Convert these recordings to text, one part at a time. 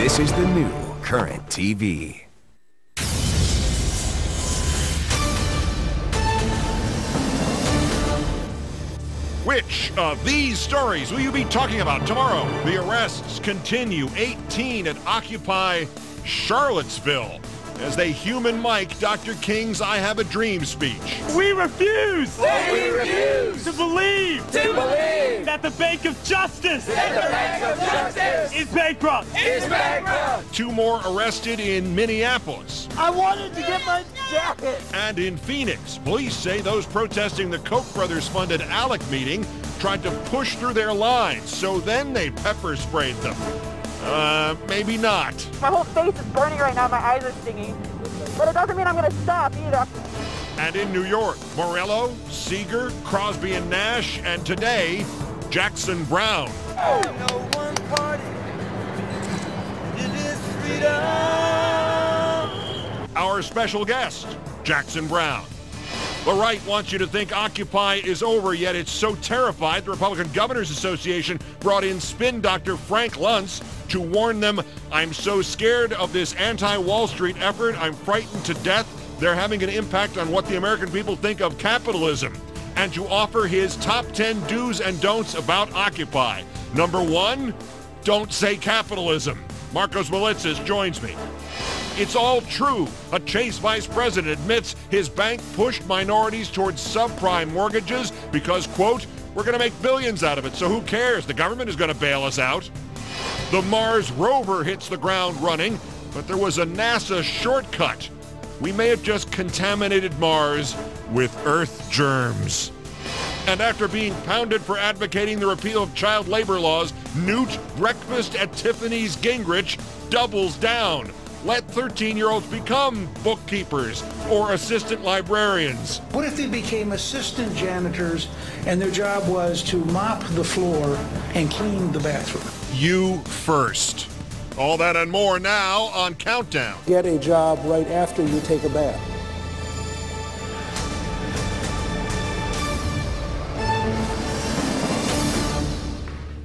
This is the new Current TV. Which of these stories will you be talking about tomorrow? The arrests continue. 18 at Occupy Charlottesville as they human mic Dr. King's I Have a Dream speech. We refuse to believe that the Bank of Justice is bankrupt. Two more arrested in Minneapolis. I wanted to get my jacket. And in Phoenix, police say those protesting the Koch brothers-funded ALEC meeting tried to push through their lines, so then they pepper sprayed them. Maybe not. My whole face is burning right now, my eyes are stinging. But it doesn't mean I'm going to stop either. And in New York, Morello, Seeger, Crosby and Nash, and today, Jackson Browne. One party. It is freedom. Our special guest, Jackson Browne. The right wants you to think Occupy is over, yet it's so terrified the Republican Governors Association brought in spin doctor Frank Luntz to warn them, I'm so scared of this anti-Wall Street effort, I'm frightened to death, they're having an impact on what the American people think of capitalism, and to offer his top 10 do's and don'ts about Occupy. Number 1, don't say capitalism. Markos Moulitsas joins me. It's all true. A Chase vice president admits his bank pushed minorities towards subprime mortgages because, quote, we're going to make billions out of it, so who cares? The government is going to bail us out. The Mars rover hits the ground running, but there was a NASA shortcut. We may have just contaminated Mars with Earth germs. And after being pounded for advocating the repeal of child labor laws, Newt Breakfast at Tiffany's Gingrich doubles down. Let 13-year-olds become bookkeepers or assistant librarians. What if they became assistant janitors and their job was to mop the floor and clean the bathroom? You first. All that and more now on Countdown. Get a job right after you take a bath.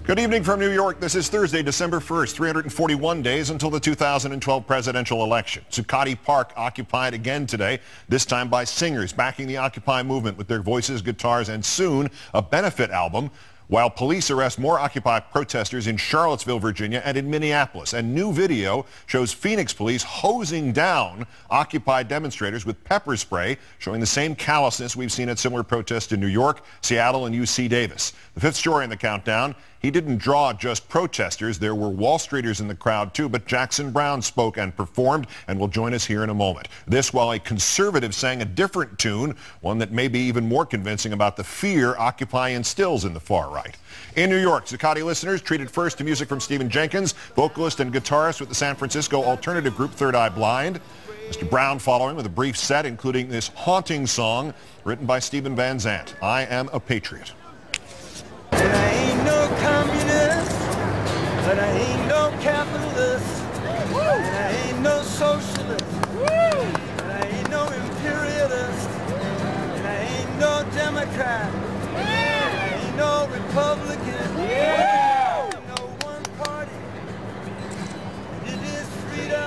Good evening from New York. This is Thursday, December 1st, 341 days until the 2012 presidential election. Zuccotti Park occupied again today, this time by singers backing the Occupy movement with their voices, guitars, and soon a benefit album, while police arrest more Occupy protesters in Charlottesville, Virginia, and in Minneapolis. And new video shows Phoenix police hosing down Occupy demonstrators with pepper spray, showing the same callousness we've seen at similar protests in New York, Seattle, and UC Davis. The fifth story in the countdown, he didn't draw just protesters. There were Wall Streeters in the crowd, too, but Jackson Browne spoke and performed and will join us here in a moment. This while a conservative sang a different tune, one that may be even more convincing about the fear Occupy instills in the far right. In New York, Zuccotti listeners treated first to music from Stephen Jenkins, vocalist and guitarist with the San Francisco alternative group Third Eye Blind. Mr. Browne following with a brief set, including this haunting song written by Stephen Van Zandt, I Am a Patriot. And I ain't no communist, but I ain't no capitalist, and I ain't no socialist, and I ain't no imperialist, and I ain't no Democrat, and I ain't no Republican, I ain't no one party, it is freedom.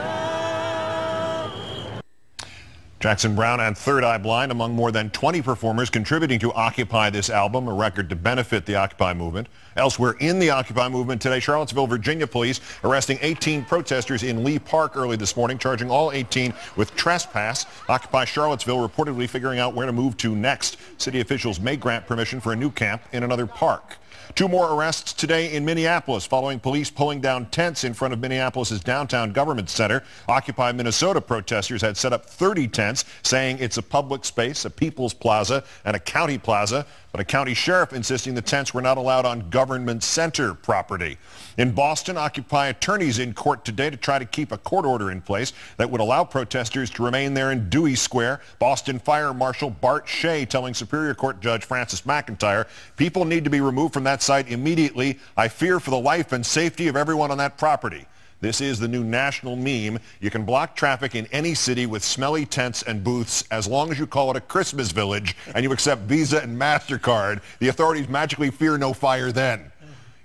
Jackson Browne and Third Eye Blind among more than 20 performers contributing to Occupy this album, a record to benefit the Occupy movement. Elsewhere in the Occupy movement today, Charlottesville, Virginia police arresting 18 protesters in Lee Park early this morning, charging all 18 with trespass. Occupy Charlottesville reportedly figuring out where to move to next. City officials may grant permission for a new camp in another park. Two more arrests today in Minneapolis following police pulling down tents in front of Minneapolis' downtown government center. Occupy Minnesota protesters had set up 30 tents, saying it's a public space, a people's plaza, and a county plaza, but a county sheriff insisting the tents were not allowed on government center property. In Boston, Occupy attorneys in court today to try to keep a court order in place that would allow protesters to remain there in Dewey Square. Boston Fire Marshal Bart Shea telling Superior Court Judge Francis McIntyre, people need to be removed from that site immediately. I fear for the life and safety of everyone on that property. This is the new national meme. You can block traffic in any city with smelly tents and booths as long as you call it a Christmas village and you accept Visa and MasterCard. The authorities magically fear no fire then.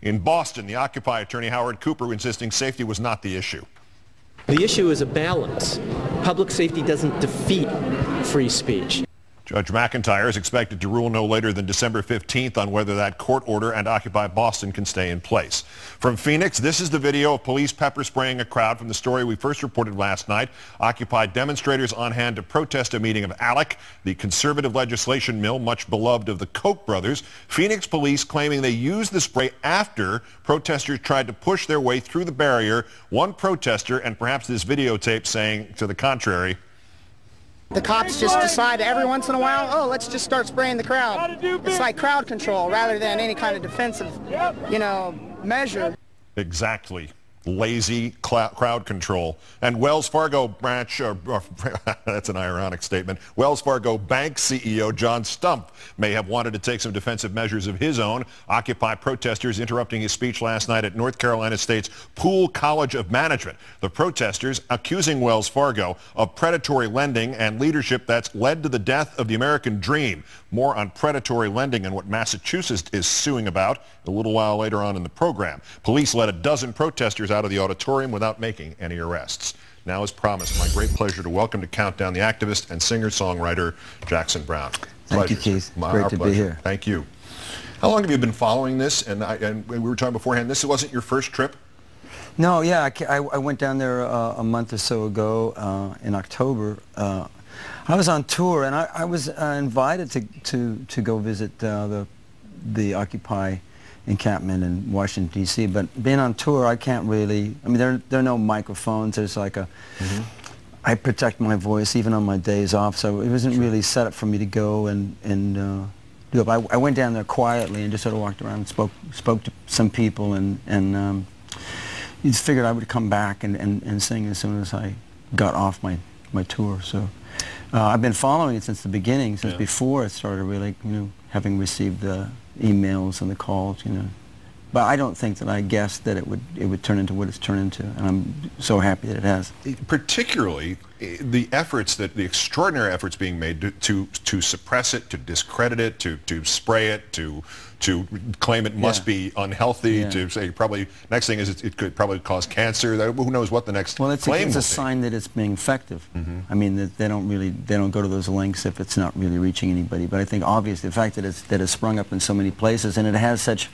In Boston, the Occupy attorney Howard Cooper insisting safety was not the issue. The issue is a balance. Public safety doesn't defeat free speech. Judge McIntyre is expected to rule no later than December 15th on whether that court order and Occupy Boston can stay in place. From Phoenix, this is the video of police pepper spraying a crowd from the story we first reported last night. Occupy demonstrators on hand to protest a meeting of ALEC, the conservative legislation mill much beloved of the Koch brothers. Phoenix police claiming they used the spray after protesters tried to push their way through the barrier. One protester, and perhaps this videotape saying to the contrary, the cops just decide every once in a while, oh, let's just start spraying the crowd. It's like crowd control rather than any kind of defensive, measure. Exactly. Lazy crowd control. And Wells Fargo branch, that's an ironic statement, Wells Fargo Bank CEO John Stumpf may have wanted to take some defensive measures of his own. Occupy protesters interrupting his speech last night at North Carolina State's Poole College of Management. The protesters accusing Wells Fargo of predatory lending and leadership that's led to the death of the American dream. More on predatory lending and what Massachusetts is suing about a little while later on in the program. Police let a dozen protesters out of the auditorium without making any arrests. Now, as promised, my great pleasure to welcome to Countdown the activist and singer-songwriter Jackson Browne. Thank you, Keith. Great to be here. Thank you. How long have you been following this? And we were talking beforehand, this wasn't your first trip? No, yeah, I went down there a month or so ago in October. I was on tour, and I was invited to go visit the Occupy encampment in Washington, D.C., but being on tour, I can't really, I mean, there are no microphones. There's like a, I protect my voice even on my days off, so it wasn't really set up for me to go and do it. I went down there quietly and just sort of walked around and spoke to some people, and just figured I would come back and sing as soon as I got off my tour. So I've been following it since the beginning, since before it started really, having received the emails and the calls, But I don't think that I guessed that it would turn into what it's turned into, and I'm so happy that it has. Particularly the extraordinary efforts being made to suppress it, to discredit it, to spray it, to claim it must be unhealthy, to say probably next thing is it could probably cause cancer. Who knows what the next claim will be. Well, it's a sign that it's being effective. I mean, that they don't go to those lengths if it's not really reaching anybody. But I think obviously the fact that it's sprung up in so many places, and it has such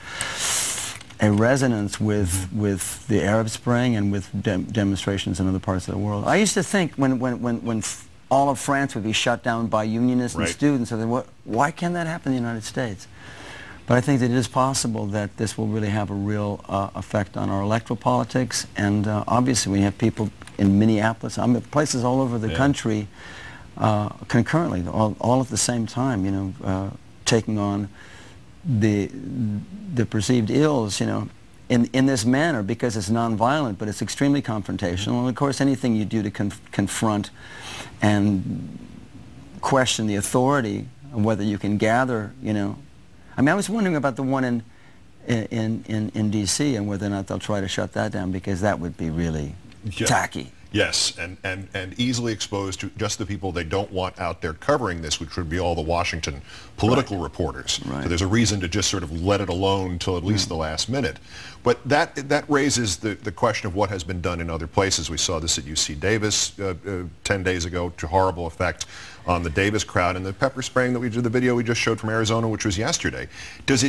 a resonance with the Arab Spring and with demonstrations in other parts of the world. I used to think when all of France would be shut down by unionists and students, I thought, why can't that happen in the United States? But I think that it is possible that this will really have a real effect on our electoral politics, and obviously we have people in Minneapolis, places all over the country concurrently, all at the same time, taking on the perceived ills, in this manner, because it's nonviolent, but it's extremely confrontational. And of course, anything you do to confront and question the authority of whether you can gather, I mean, I was wondering about the one in D.C. and whether or not they'll try to shut that down, because that would be really tacky. Yes, and easily exposed to just the people they don't want out there covering this, which would be all the Washington political reporters. So there's a reason to just sort of let it alone until at least the last minute. But that raises the question of what has been done in other places. We saw this at UC Davis 10 days ago, to horrible effect on the Davis crowd, and the pepper spraying that we did, the video we just showed from Arizona, which was yesterday. Does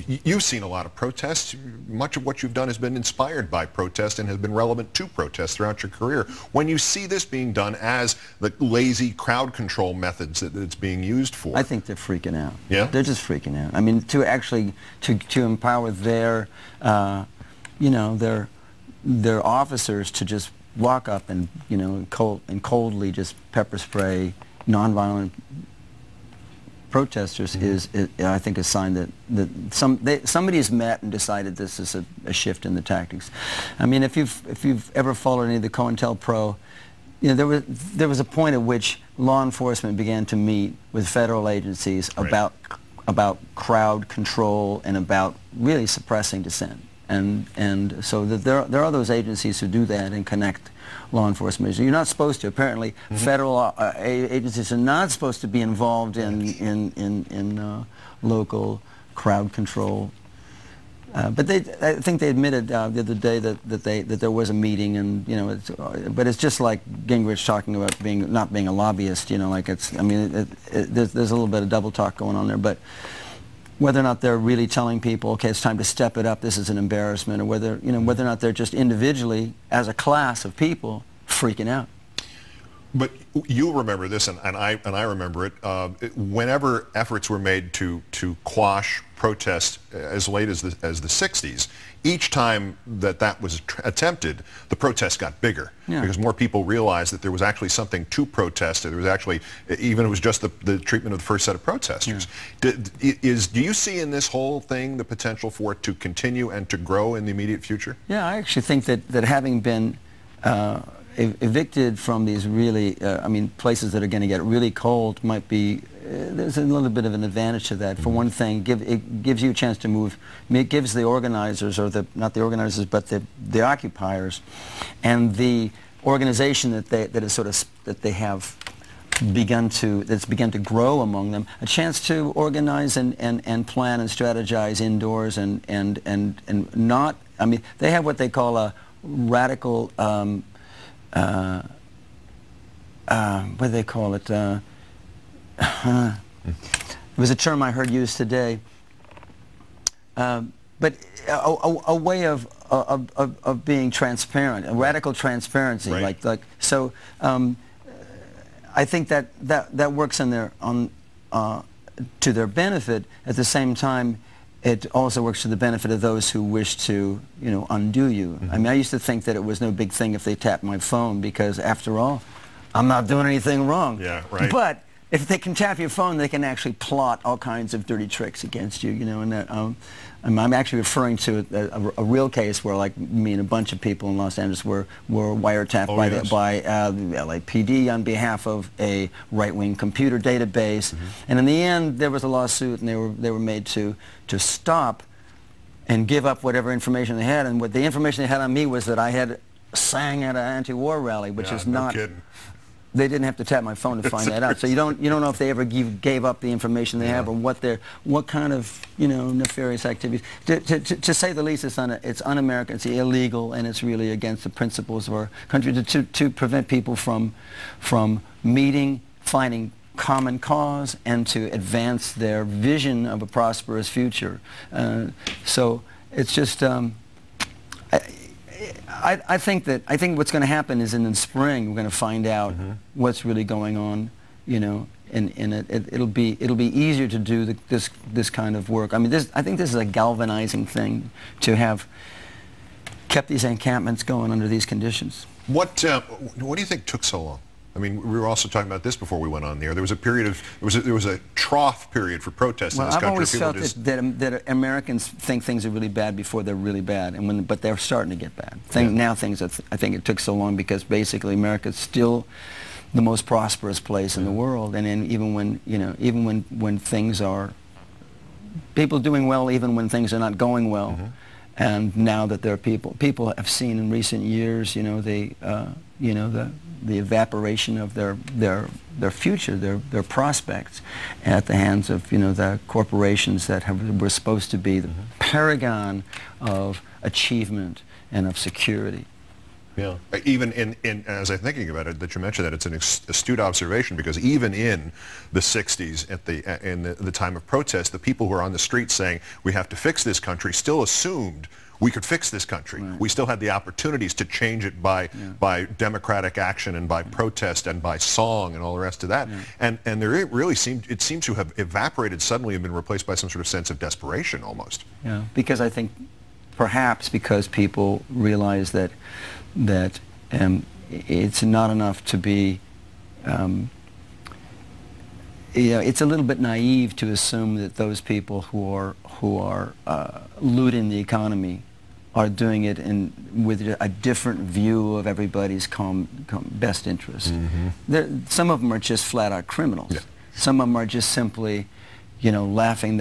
you've seen a lot of protests. Much of what you've done has been inspired by protest and has been relevant to protests throughout your career. When you see this being done as the lazy crowd control methods that it's being used for, I think they're freaking out. Yeah? They're just freaking out. I mean, to actually to empower their their officers to just walk up and coldly just pepper spray nonviolent protesters is I think a sign that somebody has met and decided this is a shift in the tactics. I mean, if you've ever followed any of the COINTELPRO, there was a point at which law enforcement began to meet with federal agencies about crowd control and about really suppressing dissent. And so that there are those agencies who do that and connect law enforcement. You're not supposed to. Apparently, federal agencies are not supposed to be involved in local crowd control But I think they admitted the other day that there was a meeting, and but it's just like Gingrich talking about not being a lobbyist. Like I mean, there's a little bit of double talk going on there. But whether or not they're really telling people, okay, it's time to step it up, this is an embarrassment, or whether or not they're just individually, as a class of people, freaking out. But you remember this, and I remember it. Whenever efforts were made to quash protest as late as the 60s, each time that was attempted, the protest got bigger because more people realized that there was actually something to protest. There was actually, even it was just the treatment of the first set of protesters. Do you see in this whole thing the potential for it to continue and to grow in the immediate future? Yeah, I actually think that having been evicted from these really, I mean, places that are going to get really cold might be, there's a little bit of an advantage to that. For one thing, it gives you a chance to move. It gives the organizers, or not the organizers, but the occupiers, and the organization that they have begun to grow among them, a chance to organize and plan and strategize indoors and not, I mean, they have what they call a radical what do they call it? It was a term I heard used today. But a way of being transparent, a radical transparency, right. like so. I think that works to their benefit. At the same time, it also works to the benefit of those who wish to, undo you. I mean, I used to think that it was no big thing if they tapped my phone because, after all, I'm not doing anything wrong. Yeah, right. But if they can tap your phone, they can actually plot all kinds of dirty tricks against you, and that, I'm actually referring to a real case where, like, me and a bunch of people in Los Angeles were wiretapped by the LAPD on behalf of a right-wing computer database, and in the end there was a lawsuit, and they were made to stop and give up whatever information they had, and what the information they had on me was that I had sang at an anti-war rally, which is not. No kidding. They didn't have to tap my phone to find that out. So you don't know if they ever gave up the information they have, or what kind of nefarious activities. To say the least, it's un-American, it's illegal, and it's really against the principles of our country to prevent people from meeting, finding common cause, and to advance their vision of a prosperous future. So it's just. I think what's going to happen is in the spring we're going to find out what's really going on, and it'll be easier to do this kind of work. I mean, I think this is a galvanizing thing to have kept these encampments going under these conditions. What do you think took so long? I mean, we were also talking about this before we went on the air. There was a period of there was a trough period for protests in this country. I've always felt that Americans think things are really bad before they're really bad, but they're starting to get bad. Now I think it took so long because basically America's still the most prosperous place in the world, and then even when things are, people doing well, even when things are not going well, and now that there are people have seen in recent years, the evaporation of their future, their prospects, at the hands of the corporations that were supposed to be the paragon of achievement and of security. Yeah. Even as I'm thinking about it, that you mentioned that, it's an astute observation, because even in the 60s, in the time of protest, the people who were on the streets saying we have to fix this country still assumed we could fix this country. Right. We still had the opportunities to change it by democratic action and by protest and by song and all the rest of that. And there really seemed to have evaporated suddenly and been replaced by some sort of sense of desperation almost. Yeah, because I think perhaps because people realize that it's not enough to be. It's a little bit naive to assume that those people who are looting the economy are doing it with a different view of everybody's best interest. Some of them are just flat out criminals. Yeah. Some of them are just simply, laughing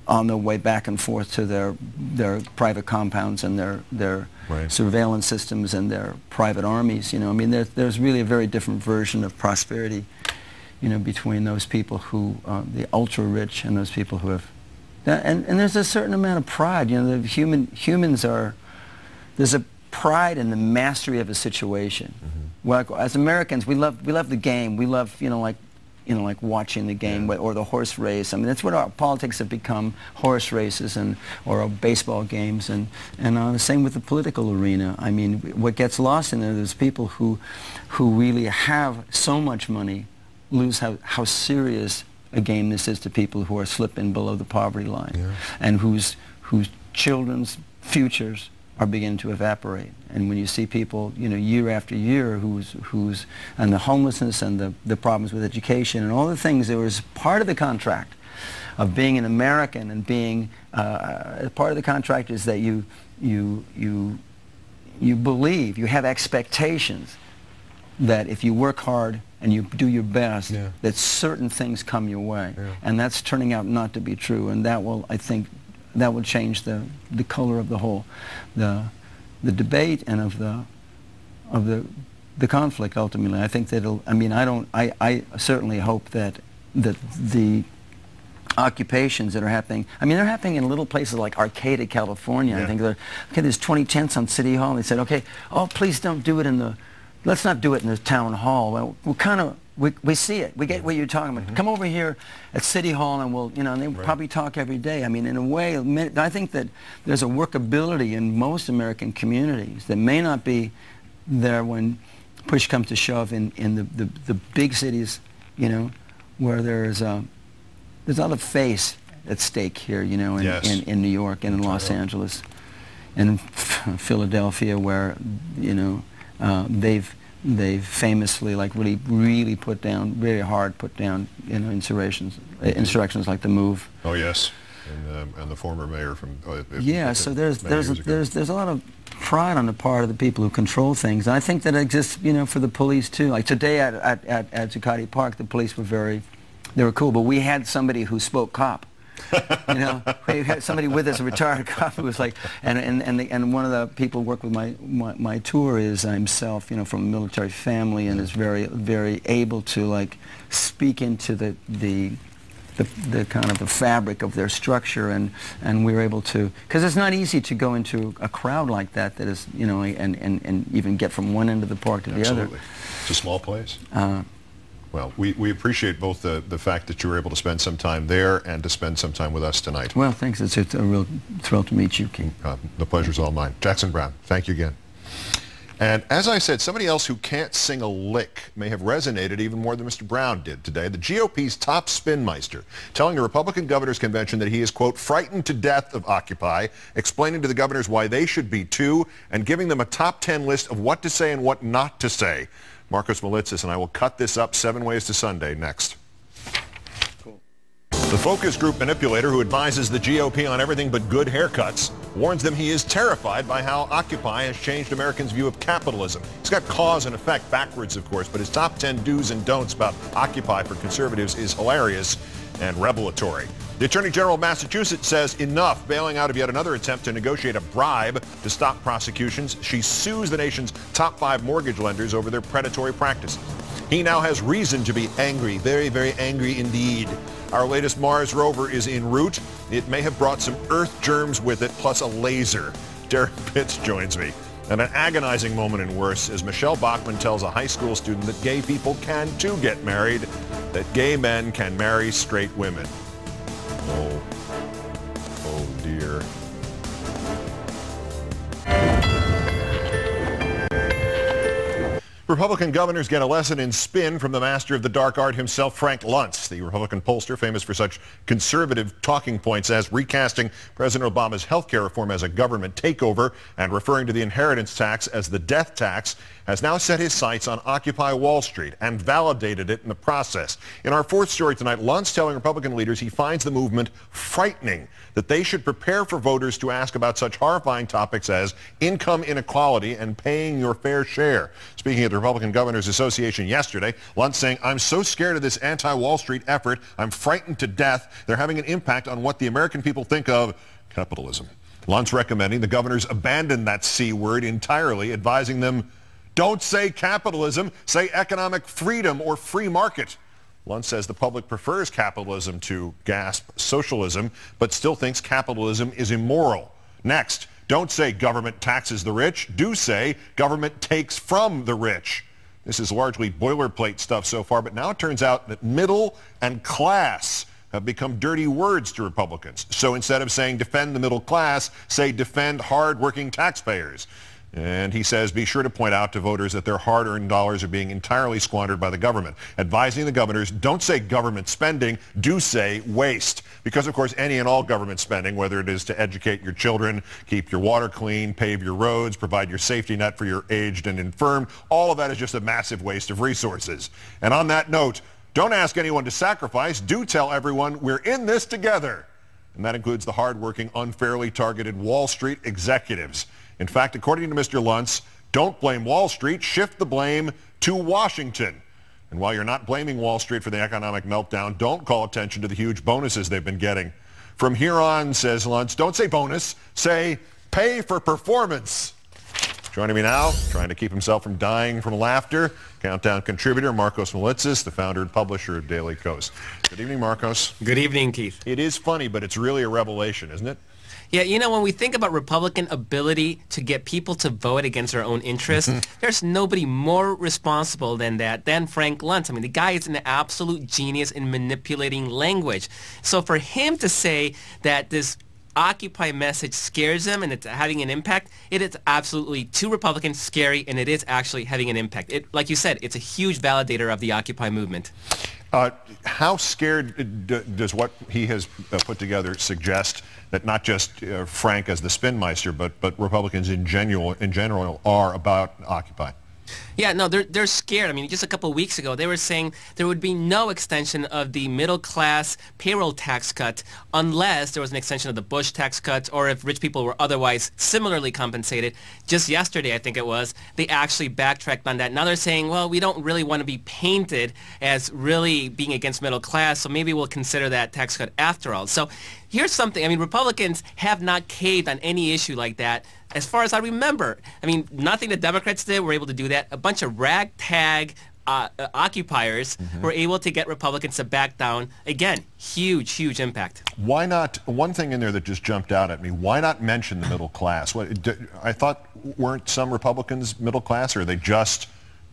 on their way back and forth to their private compounds and their surveillance systems and their private armies. I mean, there's really a very different version of prosperity, between those people who, the ultra-rich, and those people who have And there's a certain amount of pride. You know, humans are, there's a pride in the mastery of a situation. Well, as Americans, we love the game. We love, like watching the game, or the horse race. I mean, that's what our politics have become: horse races or baseball games, and the same with the political arena. I mean, what gets lost in there, there's people who really have so much money lose how serious a game this is to people who are slipping below the poverty line, and whose children's futures are beginning to evaporate. And when you see people, year after year, and the homelessness and the problems with education and all the things that was part of the contract of being an American, and being part of the contract is that you believe, you have expectations that if you work hard and you do your best, that certain things come your way. And that's turning out not to be true, and that will, I think, that will change the color of the whole, the debate and of the conflict ultimately. I think that it'll, I certainly hope that the occupations that are happening, they're happening in little places like Arcata, California. I think there's 20 tents on City Hall, and they said, okay, oh, please don't do it let's not do it in the town hall. Well, we see it. We get what you're talking about. Come over here at City Hall, and we'll, and they probably talk every day. I mean, in a way, I think that there's a workability in most American communities that may not be there when push comes to shove in the big cities, where there's a lot of face at stake here, in New York and in Los Angeles and Philadelphia, where, they've famously, really very hard put down, insurrections like the Move. Oh yes, and the former mayor from. So there's a lot of pride on the part of the people who control things. And I think that exists, for the police too. Like today at Zuccotti Park, the police were they were cool, but we had somebody who spoke cop. We had somebody with us, a retired cop, who was like, and one of the people who worked with my tour is himself, from a military family, and is very, very able to speak into the kind of the fabric of their structure, and we were able to, because it's not easy to go into a crowd like that is, and even get from one end of the park to the other. It's a small place. Well, we appreciate both the fact that you were able to spend some time there and to spend some time with us tonight. Well, thanks. It's a real thrill to meet you, Keith. The pleasure's all mine. Jackson Browne, thank you again. And as I said, somebody else who can't sing a lick may have resonated even more than Mr. Browne did today. The GOP's top spinmeister telling the Republican Governor's Convention that he is, quote, frightened to death of Occupy, explaining to the governors why they should be too, and giving them a top 10 list of what to say and what not to say. Markos Moulitsas and I will cut this up 7 ways to Sunday next. Cool. The focus group manipulator who advises the GOP on everything but good haircuts warns them he is terrified by how Occupy has changed Americans' view of capitalism. He's got cause and effect backwards, of course, but his top 10 do's and don'ts about Occupy for conservatives is hilarious and revelatory. The Attorney General of Massachusetts says enough, bailing out of yet another attempt to negotiate a bribe to stop prosecutions. She sues the nation's top 5 mortgage lenders over their predatory practices. He now has reason to be angry, very, very angry indeed. Our latest Mars rover is en route. It may have brought some Earth germs with it, plus a laser. Derrick Pitts joins me. And an agonizing moment in Worse as Michelle Bachmann tells a high school student that gay people can too get married, that gay men can marry straight women. Oh dear. Republican governors get a lesson in spin from the master of the dark art himself, Frank Luntz, the Republican pollster famous for such conservative talking points as recasting President Obama's health care reform as a government takeover and referring to the inheritance tax as the death tax, has now set his sights on Occupy Wall Street and validated it in the process. In our 4th story tonight, Luntz telling Republican leaders he finds the movement frightening, that they should prepare for voters to ask about such horrifying topics as income inequality and paying your fair share. Speaking at the Republican Governors Association yesterday, Luntz saying, I'm so scared of this anti-Wall Street effort, I'm frightened to death. They're having an impact on what the American people think of capitalism. Luntz recommending the governors abandon that C word entirely, advising them, don't say capitalism, say economic freedom or free market. Luntz says the public prefers capitalism to, gasp, socialism, but still thinks capitalism is immoral. Next, don't say government taxes the rich. Do say government takes from the rich. This is largely boilerplate stuff so far, but now it turns out that middle and class have become dirty words to Republicans. So instead of saying defend the middle class, say defend hard-working taxpayers. And he says, be sure to point out to voters that their hard-earned dollars are being entirely squandered by the government. Advising the governors, don't say government spending, do say waste. Because, of course, any and all government spending, whether it is to educate your children, keep your water clean, pave your roads, provide your safety net for your aged and infirm, all of that is just a massive waste of resources. And on that note, don't ask anyone to sacrifice. Do tell everyone we're in this together. And that includes the hard-working, unfairly targeted Wall Street executives. In fact, according to Mr. Luntz, don't blame Wall Street, shift the blame to Washington. And while you're not blaming Wall Street for the economic meltdown, don't call attention to the huge bonuses they've been getting. From here on, says Luntz, don't say bonus, say pay for performance. Joining me now, trying to keep himself from dying from laughter, Countdown contributor Markos Moulitsas, the founder and publisher of Daily Kos. Good evening, Markos. Good evening, Keith. It is funny, but it's really a revelation, isn't it? Yeah, you know, when we think about Republican ability to get people to vote against their own interests, there's nobody more responsible than Frank Luntz. I mean, the guy is an absolute genius in manipulating language. So for him to say that this Occupy message scares them and it's having an impact, it is absolutely, to Republicans, scary, and it is actually having an impact. Like you said, it's a huge validator of the Occupy movement. How scared does what he has put together suggest that not just Frank as the spinmeister, but Republicans in general are about Occupy? Yeah, no, they're scared. I mean, just a couple of weeks ago, they were saying there would be no extension of the middle-class payroll tax cut unless there was an extension of the Bush tax cuts or if rich people were otherwise similarly compensated. Just yesterday, I think it was, they actually backtracked on that. Now they're saying, well, we don't really want to be painted as really being against middle class, so maybe we'll consider that tax cut after all. So here's something. I mean, Republicans have not caved on any issue like that as far as I remember. I mean, nothing the Democrats did were able to do that. A bunch of ragtag occupiers were able to get Republicans to back down. Again, huge impact. Why not, one thing in there that just jumped out at me, why not mention the middle class? I thought, weren't some Republicans middle class, or are they just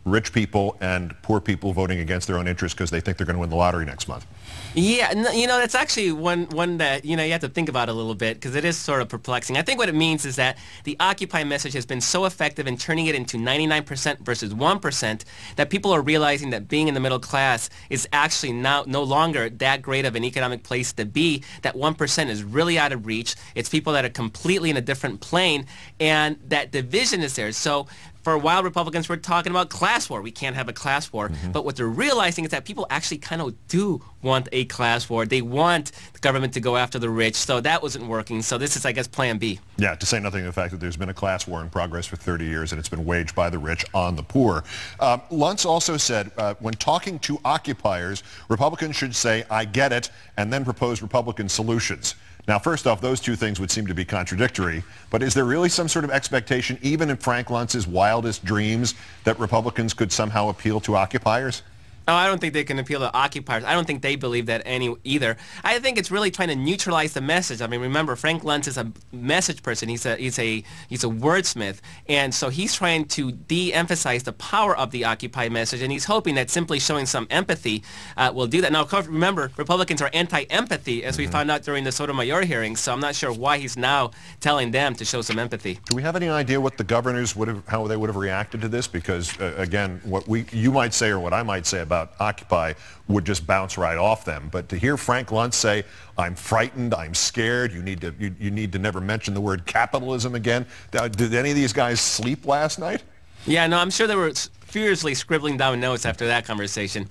rich people and poor people voting against their own interests because they think they're going to win the lottery next month? Yeah, you know, that's actually one that, you know, you have to think about a little bit because it is sort of perplexing. I think what it means is that the Occupy message has been so effective in turning it into 99% versus 1% that people are realizing that being in the middle class is actually now no longer that great of an economic place to be, that 1% is really out of reach. It's people that are completely in a different plane, and that division is there. So for a while, Republicans were talking about class war. We can't have a class war. But what they're realizing is that people actually kind of do want a class war. They want the government to go after the rich. So that wasn't working. So this is, I guess, plan B. Yeah, to say nothing of the fact that there's been a class war in progress for 30 years and it's been waged by the rich on the poor. Luntz also said when talking to occupiers, Republicans should say, I get it, and then propose Republican solutions. Now, first off, those two things would seem to be contradictory, but is there really some sort of expectation, even in Frank Luntz's wildest dreams, that Republicans could somehow appeal to occupiers? No, I don't think they can appeal to occupiers. I don't think they believe that either. I think it's really trying to neutralize the message. I mean, remember, Frank Luntz is a message person. He's a wordsmith, and so he's trying to de-emphasize the power of the Occupy message, and he's hoping that simply showing some empathy will do that. Now, of course, remember, Republicans are anti-empathy, as we found out during the Sotomayor hearings. So I'm not sure why he's now telling them to show some empathy. Do we have any idea what the governors would have, how they would have reacted to this? Because again, what you might say or what I might say about Occupy would just bounce right off them. But to hear Frank Luntz say, I'm frightened, I'm scared, you need to never mention the word capitalism again. Did any of these guys sleep last night? Yeah, no, I'm sure they were furiously scribbling down notes after that conversation.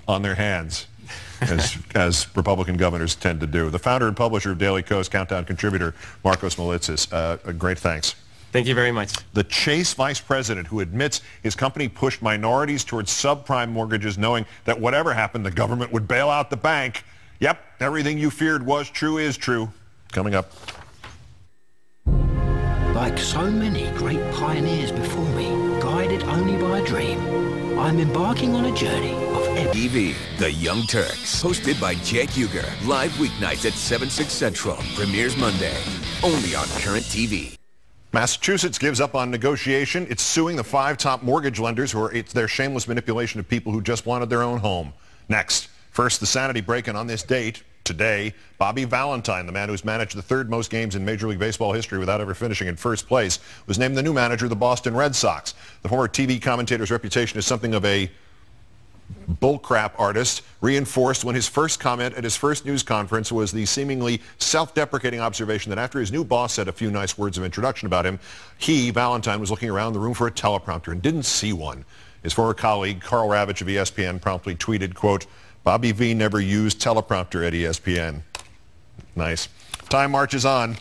On their hands, as Republican governors tend to do. The founder and publisher of Daily Kos, Countdown contributor Markos Moulitsas, great thanks. Thank you very much. The Chase vice president who admits his company pushed minorities towards subprime mortgages knowing that whatever happened, the government would bail out the bank. Yep, everything you feared was true is true. Coming up. Like so many great pioneers before me, guided guided only by a dream. I'm embarking on a journey of TV, The Young Turks, hosted by Jake Uger. Live weeknights at 7/6 Central. Premieres Monday, only on Current TV. Massachusetts gives up on negotiation. It's suing the 5 top mortgage lenders it's their shameless manipulation of people who just wanted their own home. Next, first the sanity breaking on this date. Today, Bobby Valentine, the man who's managed the 3rd most games in Major League Baseball history without ever finishing in first place, was named the new manager of the Boston Red Sox. The former TV commentator's reputation as something of a bullcrap artist reinforced when his first comment at his first news conference was the seemingly self-deprecating observation that after his new boss said a few nice words of introduction about him, he, Valentine, was looking around the room for a teleprompter and didn't see one. His former colleague, Carl Ravitch of ESPN, promptly tweeted, quote, "Bobby V never used teleprompter at ESPN." Nice. Time marches on.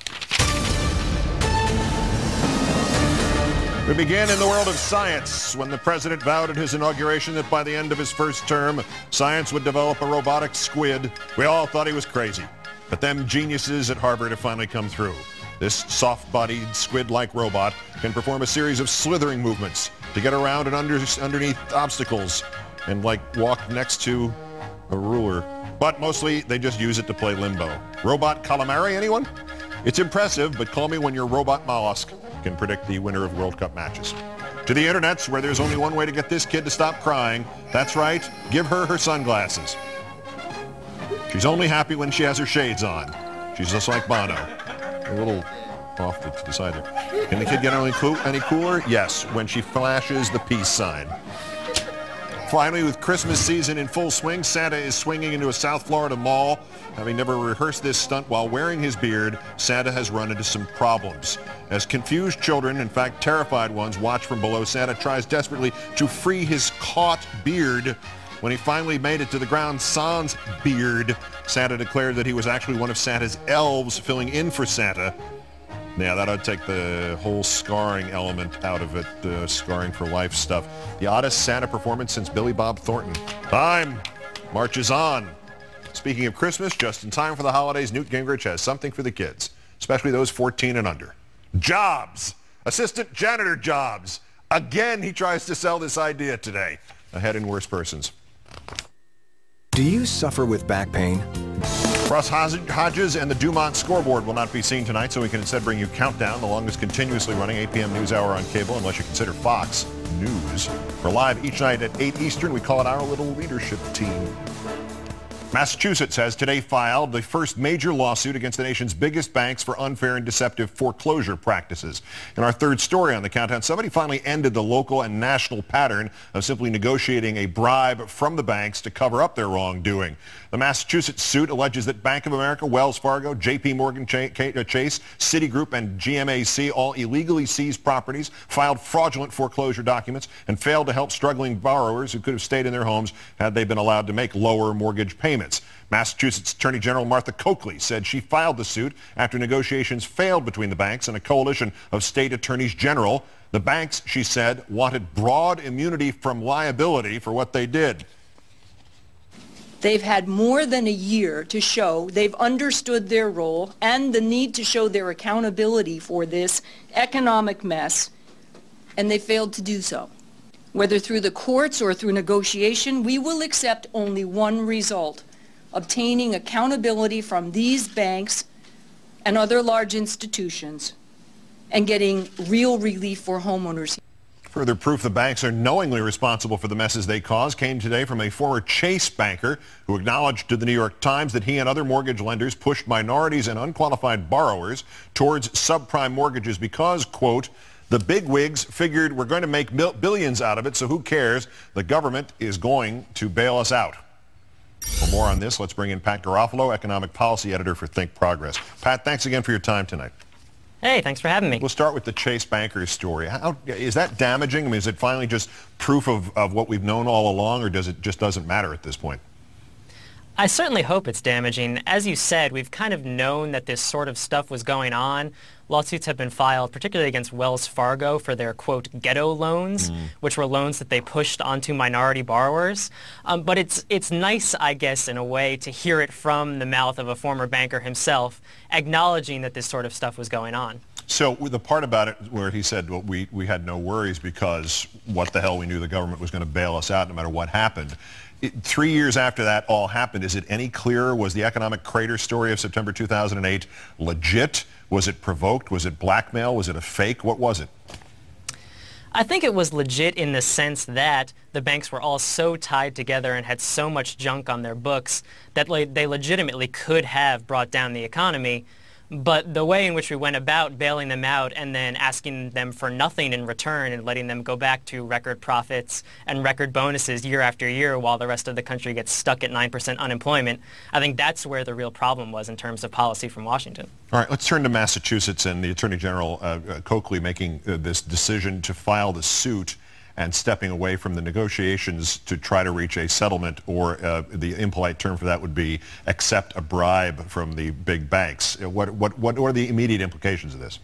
We begin in the world of science when the president vowed at his inauguration that by the end of his first term, science would develop a robotic squid. We all thought he was crazy. But them geniuses at Harvard have finally come through. This soft-bodied squid-like robot can perform a series of slithering movements to get around and underneath obstacles and like walk next to a ruler. But mostly they just use it to play limbo. Robot calamari, anyone? It's impressive, but call me when your robot mollusk can predict the winner of World Cup matches. To the internets, where there's only one way to get this kid to stop crying. That's right, give her her sunglasses. She's only happy when she has her shades on. She's just like Bono. A little off to the side there. Can the kid get any cooler? Yes, when she flashes the peace sign. Finally, with Christmas season in full swing, Santa is swinging into a South Florida mall. Having never rehearsed this stunt while wearing his beard, Santa has run into some problems. As confused children, in fact terrified ones, watch from below, Santa tries desperately to free his caught beard. When he finally made it to the ground, sans beard, Santa declared that he was actually one of Santa's elves filling in for Santa. Yeah, that ought to take the whole scarring element out of it, scarring for life stuff. The oddest Santa performance since Billy Bob Thornton. Time marches on. Speaking of Christmas, just in time for the holidays, Newt Gingrich has something for the kids, especially those 14 and under. Jobs. Assistant janitor jobs. Again, he tries to sell this idea today. Ahead in Worse Persons. Do you suffer with back pain? Russ Hodges and the Dumont scoreboard will not be seen tonight, so we can instead bring you Countdown, the longest continuously running 8 p.m. news hour on cable, unless you consider Fox News. We're live each night at 8 Eastern. We call it our little leadership team. Massachusetts has today filed the first major lawsuit against the nation's biggest banks for unfair and deceptive foreclosure practices. In our third story on the Countdown, somebody finally ended the local and national pattern of simply negotiating a bribe from the banks to cover up their wrongdoing. The Massachusetts suit alleges that Bank of America, Wells Fargo, JP Morgan Chase, Citigroup, and GMAC all illegally seized properties, filed fraudulent foreclosure documents, and failed to help struggling borrowers who could have stayed in their homes had they been allowed to make lower mortgage payments. Massachusetts Attorney General Martha Coakley said she filed the suit after negotiations failed between the banks and a coalition of state attorneys general. The banks, she said, wanted broad immunity from liability for what they did. They've had more than a year to show they've understood their role and the need to show their accountability for this economic mess, and they failed to do so. Whether through the courts or through negotiation, we will accept only one result: obtaining accountability from these banks and other large institutions and getting real relief for homeowners. Further proof the banks are knowingly responsible for the messes they caused came today from a former Chase banker who acknowledged to the New York Times that he and other mortgage lenders pushed minorities and unqualified borrowers towards subprime mortgages because, quote, the bigwigs figured we're going to make billions out of it, so who cares? The government is going to bail us out. For more on this, let's bring in Pat Garofalo, economic policy editor for Think Progress. Pat, thanks again for your time tonight. Hey, thanks for having me. We'll start with the Chase bankers story. Is that damaging? I mean, is it finally just proof of what we've known all along, or does it just doesn't matter at this point? I certainly hope it's damaging. As you said, we've kind of known that this sort of stuff was going on. Lawsuits have been filed, particularly against Wells Fargo for their, quote, ghetto loans, which were loans that they pushed onto minority borrowers. But it's nice, I guess, in a way, to hear it from the mouth of a former banker himself, acknowledging that this sort of stuff was going on. So the part about it where he said, well, we had no worries because what the hell, we knew the government was going to bail us out no matter what happened. 3 years after that all happened, is it any clearer? Was the economic crater story of September 2008 legit? Was it provoked? Was it blackmail? Was it a fake? What was it? I think it was legit in the sense that the banks were all so tied together and had so much junk on their books that they legitimately could have brought down the economy. But the way in which we went about bailing them out and then asking them for nothing in return and letting them go back to record profits and record bonuses year after year while the rest of the country gets stuck at 9% unemployment, I think that's where the real problem was in terms of policy from Washington. All right, let's turn to Massachusetts and the Attorney General Coakley making this decision to file the suit and stepping away from the negotiations to try to reach a settlement, or the impolite term for that would be accept a bribe from the big banks. What are the immediate implications of this?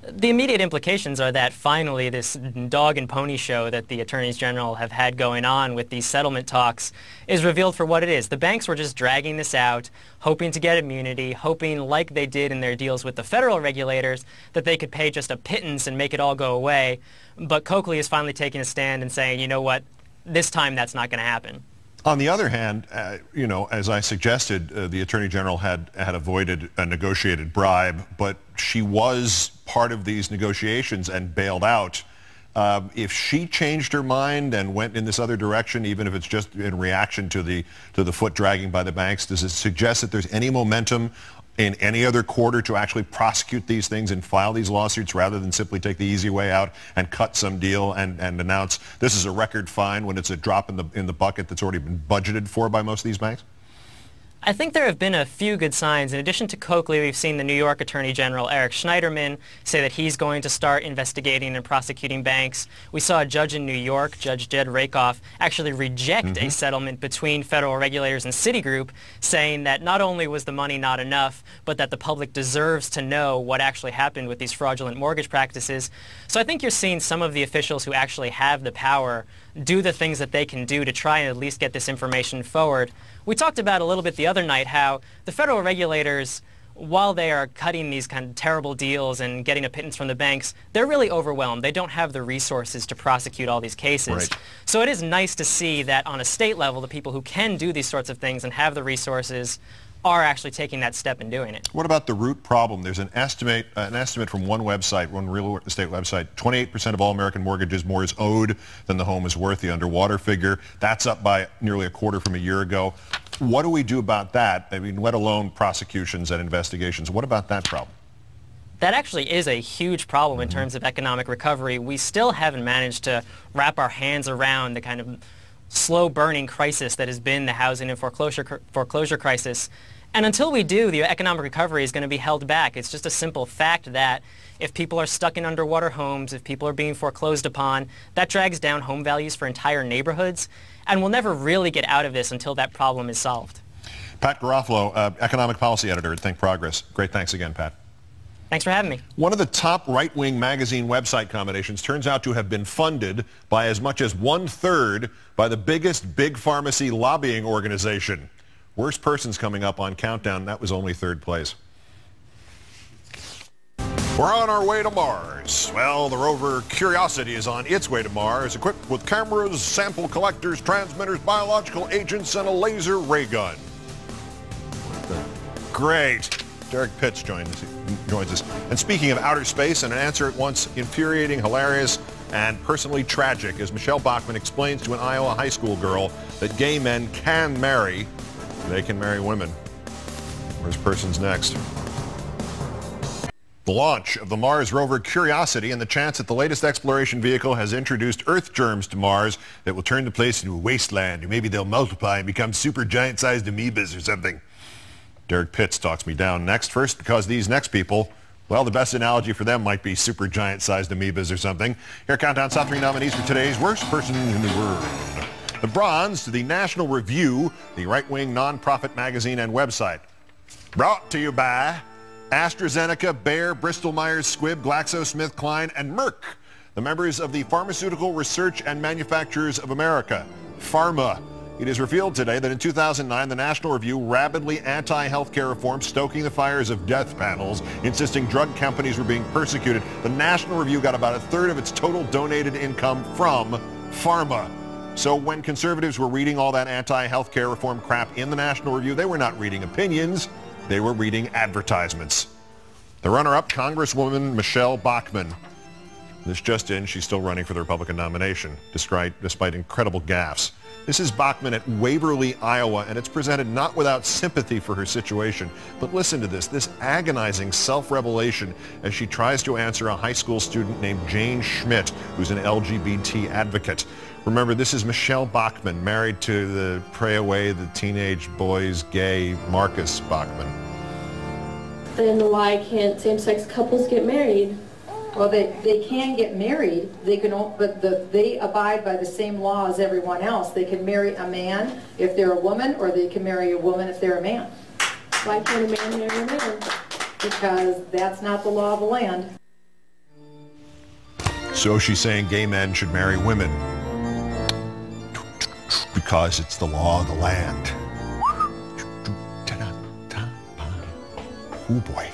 The immediate implications are that finally this dog and pony show that the attorneys general have had going on with these settlement talks is revealed for what it is. The banks were just dragging this out, hoping to get immunity, hoping, like they did in their deals with the federal regulators, that they could pay just a pittance and make it all go away. But Coakley is finally taking a stand and saying, you know what, this time that's not going to happen. On the other hand, you know, as I suggested, the Attorney General had avoided a negotiated bribe, but she was part of these negotiations and bailed out. If she changed her mind and went in this other direction, even if it's just in reaction to the foot dragging by the banks, does it suggest that there's any momentum in any other quarter to actually prosecute these things and file these lawsuits rather than simply take the easy way out and cut some deal and announce this is a record fine when it's a drop in the bucket that's already been budgeted for by most of these banks? I think there have been a few good signs. In addition to Coakley, we've seen the New York Attorney General, Eric Schneiderman, say that he's going to start investigating and prosecuting banks. We saw a judge in New York, Judge Jed Rakoff, actually reject a settlement between federal regulators and Citigroup, saying that not only was the money not enough, but that the public deserves to know what actually happened with these fraudulent mortgage practices. So I think you're seeing some of the officials who actually have the power do the things that they can do to try and at least get this information forward. We talked about a little bit the other night how the federal regulators, while they are cutting these kind of terrible deals and getting a pittance from the banks, they're really overwhelmed. They don't have the resources to prosecute all these cases. Right. So it is nice to see that on a state level, the people who can do these sorts of things and have the resources are actually taking that step and doing it. What about the root problem? There's an estimate from one website, one real estate website, 28% of all American mortgages more is owed than the home is worth, the underwater figure. That's up by nearly a quarter from a year ago. What do we do about that? I mean, let alone prosecutions and investigations. What about that problem? That actually is a huge problem in terms of economic recovery. We still haven't managed to wrap our hands around the kind of slow-burning crisis that has been the housing and foreclosure crisis. And until we do, the economic recovery is going to be held back. It's just a simple fact that if people are stuck in underwater homes, if people are being foreclosed upon, that drags down home values for entire neighborhoods. And we'll never really get out of this until that problem is solved. Pat Garofalo, Economic Policy Editor at Think Progress. Great thanks again, Pat. Thanks for having me. One of the top right-wing magazine website combinations turns out to have been funded by as much as 1/3 by the biggest big pharmacy lobbying organization. Worst Person's coming up on Countdown. That was only third place. We're on our way to Mars. Well, the rover Curiosity is on its way to Mars, equipped with cameras, sample collectors, transmitters, biological agents, and a laser ray gun. Great. Derrick Pitts joins us. And speaking of outer space, and an answer at once infuriating, hilarious, and personally tragic, as Michelle Bachmann explains to an Iowa high school girl that gay men can marry, they can marry women. Where's Person's next? The launch of the Mars rover Curiosity and the chance that the latest exploration vehicle has introduced Earth germs to Mars that will turn the place into a wasteland, or maybe they'll multiply and become super giant-sized amoebas or something. Derrick Pitts talks me down next. First, because these next people, well, the best analogy for them might be super giant-sized amoebas or something. Here, Countdown's top 3 nominees for today's Worst Person in the World. The bronze to the National Review, the right-wing non-profit magazine and website. Brought to you by AstraZeneca, Bayer, Bristol-Myers Squibb, GlaxoSmithKline, and Merck, the members of the Pharmaceutical Research and Manufacturers of America, PhRMA. It is revealed today that in 2009, the National Review rabidly anti-healthcare reform, stoking the fires of death panels, insisting drug companies were being persecuted. The National Review got about a third of its total donated income from pharma. So when conservatives were reading all that anti-healthcare reform crap in the National Review, they were not reading opinions, they were reading advertisements. The runner-up, Congresswoman Michelle Bachmann. This just in, she's still running for the Republican nomination, despite incredible gaffes. This is Bachmann at Waverly, Iowa, and it's presented not without sympathy for her situation. But listen to this agonizing self-revelation as she tries to answer a high school student named Jane Schmidt, who's an LGBT advocate. Remember, this is Michelle Bachmann, married to the pray away the teenage boy's gay Markos Bachmann. Then why can't same-sex couples get married? Well, they can get married, but they abide by the same law as everyone else. They can marry a man if they're a woman, or they can marry a woman if they're a man. Why can't a man marry a man? Because that's not the law of the land. So she's saying gay men should marry women because it's the law of the land. Oh boy.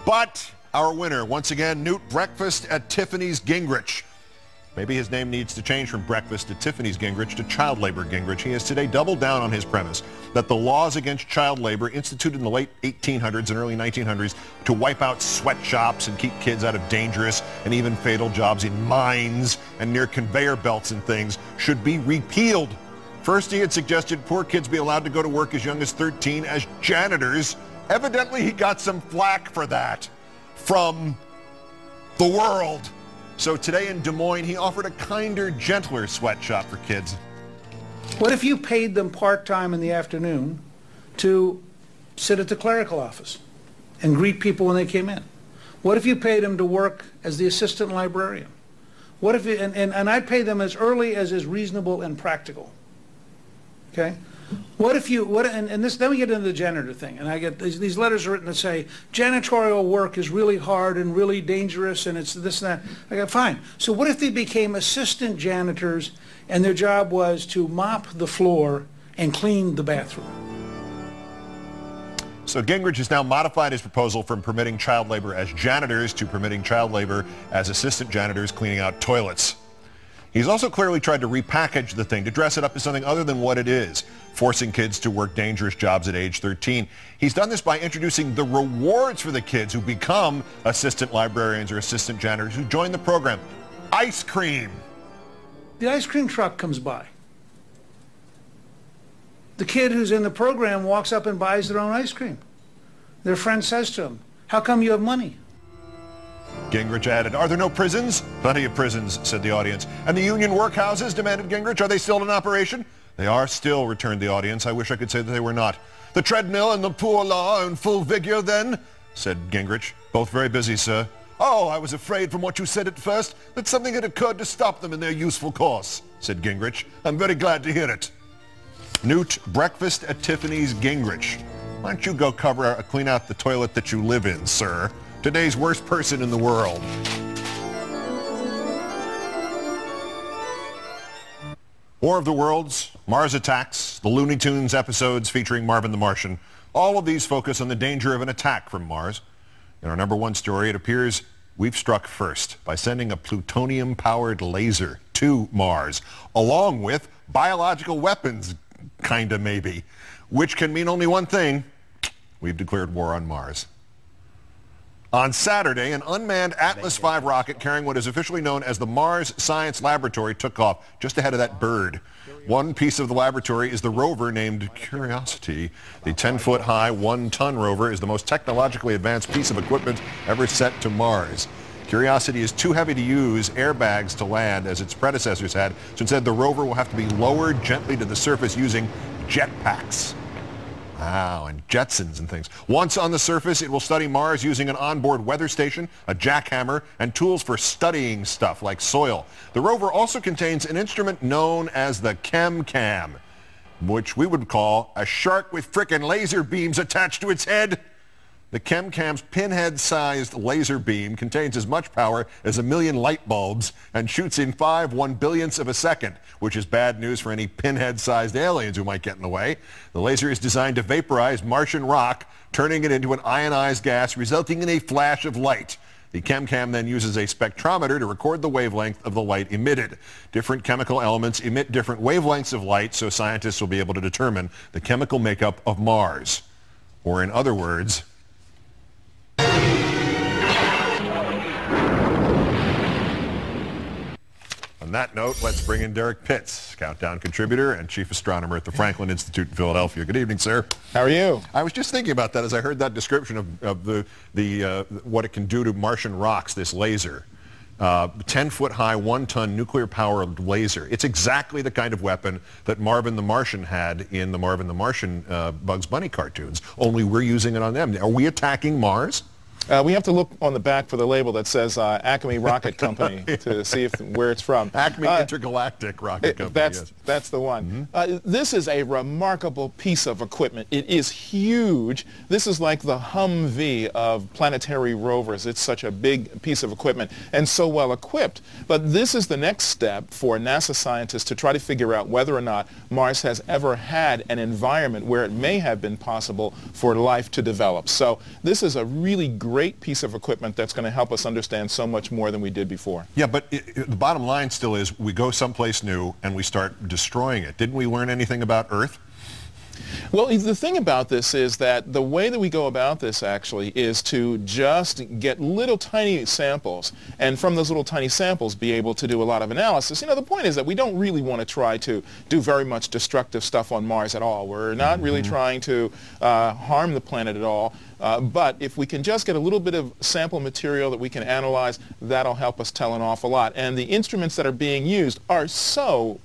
But our winner, once again, Newt Breakfast at Tiffany's Gingrich. Maybe his name needs to change from Breakfast at Tiffany's Gingrich to Child Labor Gingrich. He has today doubled down on his premise that the laws against child labor, instituted in the late 1800s and early 1900s to wipe out sweatshops and keep kids out of dangerous and even fatal jobs in mines and near conveyor belts and things, should be repealed. First, he had suggested poor kids be allowed to go to work as young as 13 as janitors. Evidently, he got some flack for that from the world. So today in Des Moines, he offered a kinder, gentler sweatshop for kids. What if you paid them part-time in the afternoon to sit at the clerical office and greet people when they came in? What if you paid them to work as the assistant librarian? What if and I'd pay them as early as is reasonable and practical. Okay? What if you, then we get into the janitor thing, and I get these letters written that say, janitorial work is really hard and really dangerous, and it's this and that. I go, fine. So what if they became assistant janitors, and their job was to mop the floor and clean the bathroom? So Gingrich has now modified his proposal from permitting child labor as janitors to permitting child labor as assistant janitors cleaning out toilets. He's also clearly tried to repackage the thing to dress it up as something other than what it is, forcing kids to work dangerous jobs at age 13. He's done this by introducing the rewards for the kids who become assistant librarians or assistant janitors who join the program. Ice cream. The ice cream truck comes by. The kid who's in the program walks up and buys their own ice cream. Their friend says to him, "How come you have money?" Gingrich added, "Are there no prisons?" "Plenty of prisons," said the audience. "And the union workhouses?" demanded Gingrich. "Are they still in operation?" "They are still," returned the audience. "I wish I could say that they were not." "The treadmill and the poor law are in full vigor then?" said Gingrich. "Both very busy, sir." "Oh, I was afraid from what you said at first that something had occurred to stop them in their useful course," said Gingrich. "I'm very glad to hear it." Newt Breakfast at Tiffany's Gingrich. Why don't you go clean out the toilet that you live in, sir? Today's worst person in the world. War of the Worlds, Mars Attacks, the Looney Tunes episodes featuring Marvin the Martian. All of these focus on the danger of an attack from Mars. In our number one story, it appears we've struck first by sending a plutonium-powered laser to Mars, along with biological weapons, kinda maybe, which can mean only one thing. We've declared war on Mars. On Saturday, an unmanned Atlas V rocket carrying what is officially known as the Mars Science Laboratory took off just ahead of that bird. One piece of the laboratory is the rover named Curiosity. The 10-foot-high, 1-ton rover is the most technologically advanced piece of equipment ever sent to Mars. Curiosity is too heavy to use airbags to land as its predecessors had, so instead the rover will have to be lowered gently to the surface using jetpacks. Wow, and Jetsons and things. Once on the surface, it will study Mars using an onboard weather station, a jackhammer, and tools for studying stuff like soil. The rover also contains an instrument known as the ChemCam, which we would call a shark with frickin' laser beams attached to its head. The ChemCam's pinhead-sized laser beam contains as much power as 1 million light bulbs and shoots in 5/1 billionths of a second, which is bad news for any pinhead-sized aliens who might get in the way. The laser is designed to vaporize Martian rock, turning it into an ionized gas, resulting in a flash of light. The ChemCam then uses a spectrometer to record the wavelength of the light emitted. Different chemical elements emit different wavelengths of light, so scientists will be able to determine the chemical makeup of Mars. Or in other words, on that note, let's bring in Derrick Pitts, Countdown contributor and chief astronomer at the Franklin Institute in Philadelphia. Good evening, sir. How are you? I was just thinking about that as I heard that description of what it can do to Martian rocks, this laser. 10-foot high, 1-ton nuclear-powered laser. It's exactly the kind of weapon that Marvin the Martian had in the Marvin the Martian Bugs Bunny cartoons, only we're using it on them. Are we attacking Mars? We have to look on the back for the label that says Acme Rocket Company to see where it's from. Acme Intergalactic Rocket Company. That's the one. This is a remarkable piece of equipment. It is huge. This is like the Humvee of planetary rovers. It's such a big piece of equipment and so well equipped. But this is the next step for NASA scientists to try to figure out whether or not Mars has ever had an environment where it may have been possible for life to develop. So this is a really great piece of equipment that's going to help us understand so much more than we did before. Yeah, but the bottom line still is we go someplace new and we start destroying it. Didn't we learn anything about Earth? Well, the thing about this is that the way that we go about this actually is to just get little tiny samples, and from those little tiny samples be able to do a lot of analysis. You know, the point is that we don't really want to try to do very much destructive stuff on Mars at all. We're not really trying to harm the planet at all. But if we can just get a little bit of sample material that we can analyze, that'll help us tell an awful lot. And the instruments that are being used are so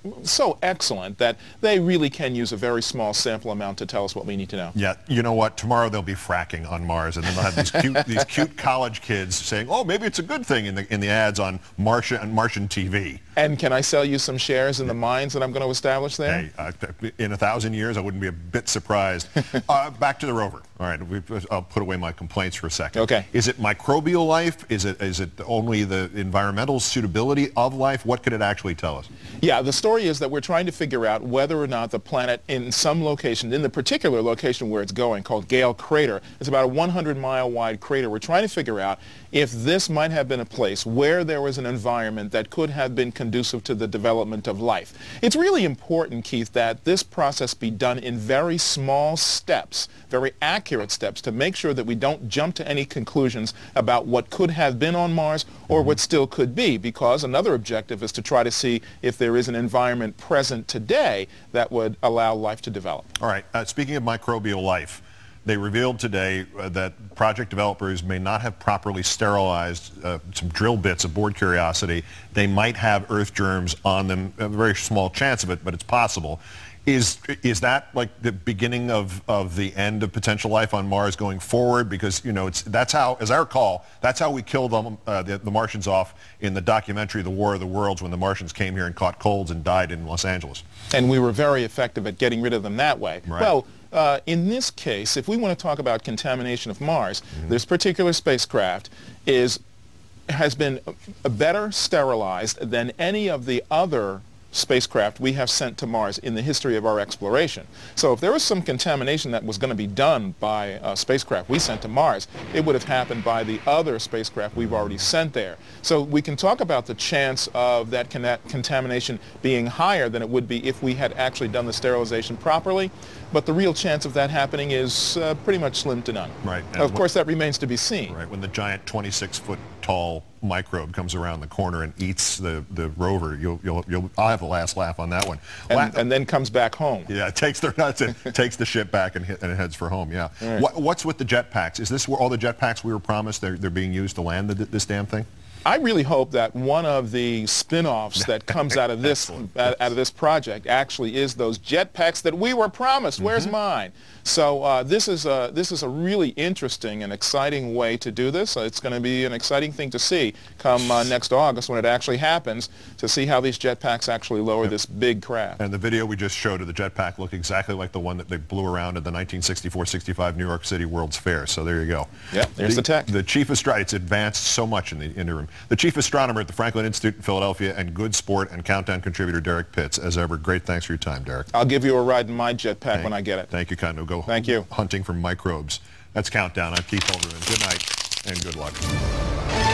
excellent that they really can use a very small sample amount to tell us what we need to know. Yeah, you know what? Tomorrow they'll be fracking on Mars, and then they'll have these cute college kids saying, "Oh, maybe it's a good thing" in the ads on Martian TV. And can I sell you some shares in the mines that I'm going to establish there? Hey, in 1,000 years, I wouldn't be a bit surprised. Back to the rover. All right, I'll put away my complaints for a second. Okay. Is it microbial life? Is it only the environmental suitability of life? What could it actually tell us? Yeah, the story is that we're trying to figure out whether or not the planet in some location, in the particular location where it's going, called Gale Crater, it's about a 100-mile wide crater. We're trying to figure out if this might have been a place where there was an environment that could have been conducive to the development of life. It's really important, Keith, that this process be done in very small steps, very accurate steps, to make sure that we don't jump to any conclusions about what could have been on Mars or what still could be, because another objective is to try to see if there is an environment present today that would allow life to develop. All right, speaking of microbial life, they revealed today that project developers may not have properly sterilized some drill bits aboard Curiosity. They might have Earth germs on them, a very small chance of it, but it's possible. Is that like the beginning of the end of potential life on Mars going forward? Because, you know, that's how, as I recall, that's how we killed the Martians off in the documentary The War of the Worlds, when the Martians came here and caught colds and died in Los Angeles. And we were very effective at getting rid of them that way. Right. Well, in this case, if we want to talk about contamination of Mars, this particular spacecraft has been better sterilized than any of the other spacecraft we have sent to Mars in the history of our exploration. So if there was some contamination that was going to be done by a spacecraft we sent to Mars, it would have happened by the other spacecraft we've already sent there. So we can talk about the chance of that contamination being higher than it would be if we had actually done the sterilization properly, but the real chance of that happening is pretty much slim to none. Right. Of course, that remains to be seen. Right. When the giant 26-foot tall microbe comes around the corner and eats the rover, I'll have the last laugh on that one. And then comes back home. Yeah, it takes takes the ship back and it heads for home. Yeah. Right. What's with the jetpacks? Is this where all the jetpacks we were promised they're being used to land this damn thing? I really hope that one of the spin-offs that comes out of this project actually is those jetpacks that we were promised. Where's mine? So this is a really interesting and exciting way to do this. It's going to be an exciting thing to see come next August when it actually happens, to see how these jetpacks actually lower this big craft. And the video we just showed of the jetpack looked exactly like the one that they blew around at the 1964-65 New York City World's Fair. So there you go. Yeah, there's the tech. The chief astronomer, it's advanced so much in the interim. The chief astronomer at the Franklin Institute in Philadelphia and good sport and countdown contributor Derrick Pitts. As ever, great thanks for your time, Derrick. I'll give you a ride in my jetpack when I get it. Thank you, Con. Go Thank you. Hunting for microbes. That's Countdown. I'm Keith Olbermann. Good night and good luck.